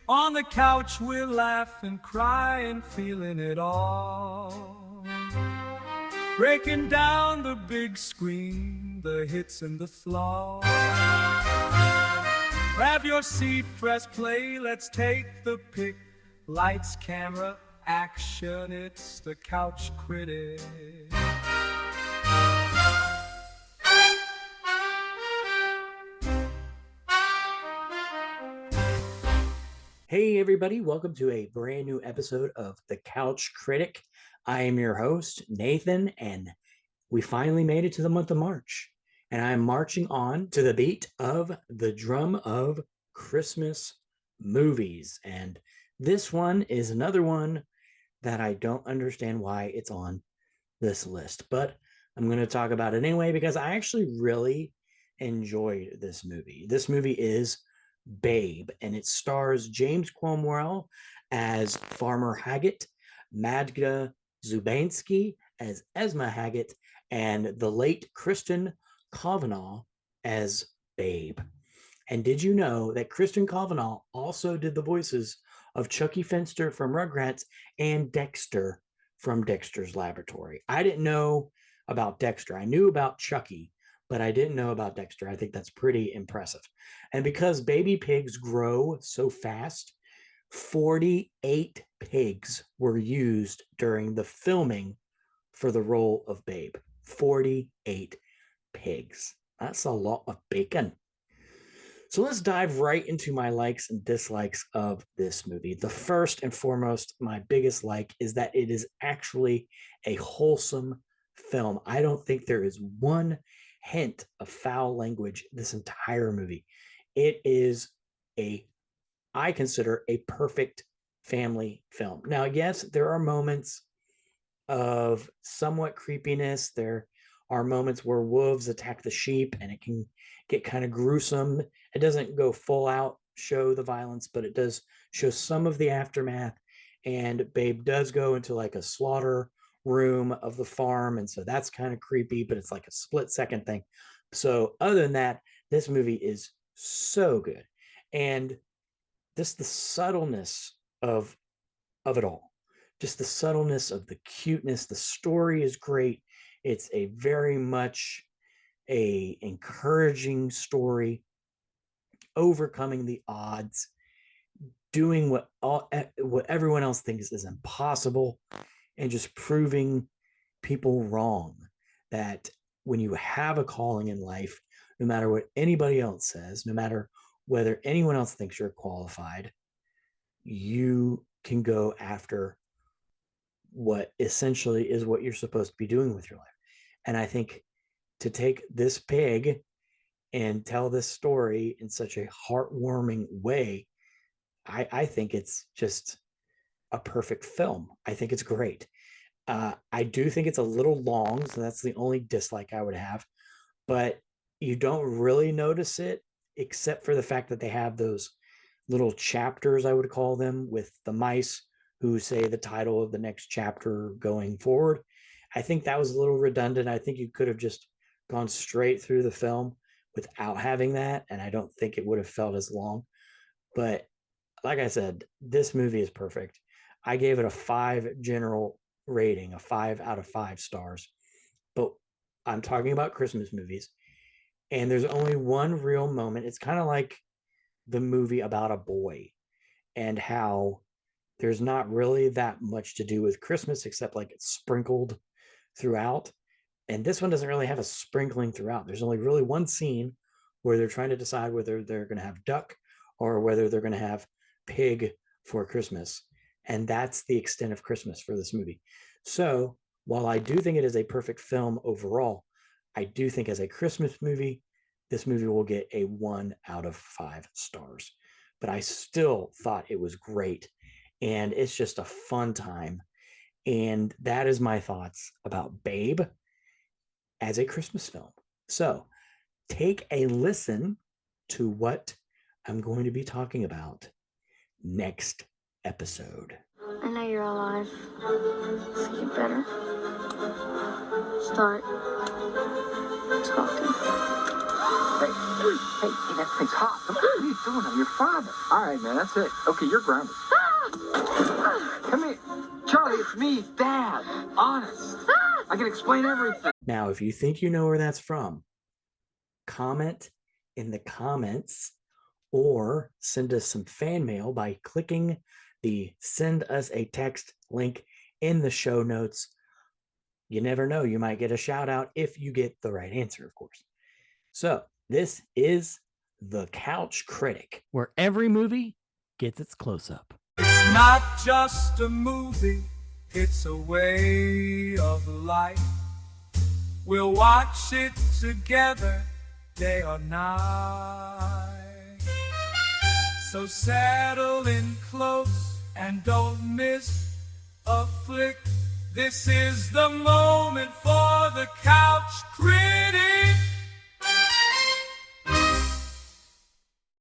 On the couch we'll laugh and cry and feeling it all. Breaking down the big screen, the hits and the flaws. Grab your seat, press play, let's take the pic. Lights, camera, action, it's the Couch Critic. Hey everybody, welcome to a brand new episode of the Couch Critic. I am your host, Nathan, and we finally made it to the month of March. And I'm marching on to the beat of the drum of Christmas movies. And this one is another one that I don't understand why it's on this list, but I'm going to talk about it anyway because I actually really enjoyed this movie. This movie is Babe, and it stars James Cromwell as Farmer Hoggett, Magda Zubanski as Esma Hoggett, and the late Christine Cavanaugh as Babe. And did you know that Christine Cavanaugh also did the voices of Chuckie Finster from Rugrats and Dexter from Dexter's Laboratory? I didn't know about Dexter. I knew about Chuckie, but I didn't know about Dexter. I think that's pretty impressive. And because baby pigs grow so fast, 48 pigs were used during the filming for the role of Babe. 48 pigs. That's a lot of bacon. So let's dive right into my likes and dislikes of this movie. The first and foremost, my biggest like is that it is actually a wholesome film. I don't think there is one hint of foul language this entire movie. It is I consider a perfect family film. Now, yes, there are moments of somewhat creepiness. There are moments where wolves attack the sheep and it can get kind of gruesome. It doesn't go full out show the violence, but it does show some of the aftermath. And Babe does go into like a slaughter room of the farm, and so that's kind of creepy, but it's like a split second thing. So other than that, this movie is so good, and just the subtleness of it all, just the subtleness of the cuteness. The story is great. It's a very much a encouraging story, overcoming the odds, doing what everyone else thinks is impossible, and just proving people wrong that when you have a calling in life, no matter what anybody else says, no matter whether anyone else thinks you're qualified, you can go after what essentially is what you're supposed to be doing with your life. And I think to take this pig and tell this story in such a heartwarming way, I think it's just a perfect film. I think it's great. I do think it's a little long, so that's the only dislike I would have. But you don't really notice it, except for the fact that they have those little chapters, I would call them, with the mice who say the title of the next chapter going forward. I think that was a little redundant. I think you could have just gone straight through the film without having that, and I don't think it would have felt as long. But like I said, this movie is perfect. I gave it a 5 general rating, a 5 out of 5 stars. But I'm talking about Christmas movies, and there's only one real moment. It's kind of like the movie about a boy and how there's not really that much to do with Christmas except like it's sprinkled throughout. And this one doesn't really have a sprinkling throughout. There's only really one scene where they're trying to decide whether they're going to have duck or whether they're going to have pig for Christmas. And that's the extent of Christmas for this movie. So while I do think it is a perfect film overall, I do think as a Christmas movie, this movie will get a 1 out of 5 stars. But I still thought it was great. And it's just a fun time. And that is my thoughts about Babe as a Christmas film. So take a listen to what I'm going to be talking about next episode. I know you're alive. So you better start talking. Hey, that thing's hot. What are you doing? I'm your father. All right, man, that's it. Okay, you're grounded. Come here. Charlie, it's me, Dad. Honest. I can explain everything. Now, if you think you know where that's from, comment in the comments or send us some fan mail by clicking the send us a text link in the show notes. You never know, you might get a shout out if you get the right answer, of course. So this is the Couch Critic, where every movie gets its close-up. It's not just a movie, it's a way of life. We'll watch it together, day or night. So settle in close and don't miss a flick. This is the moment for the Couch Critic.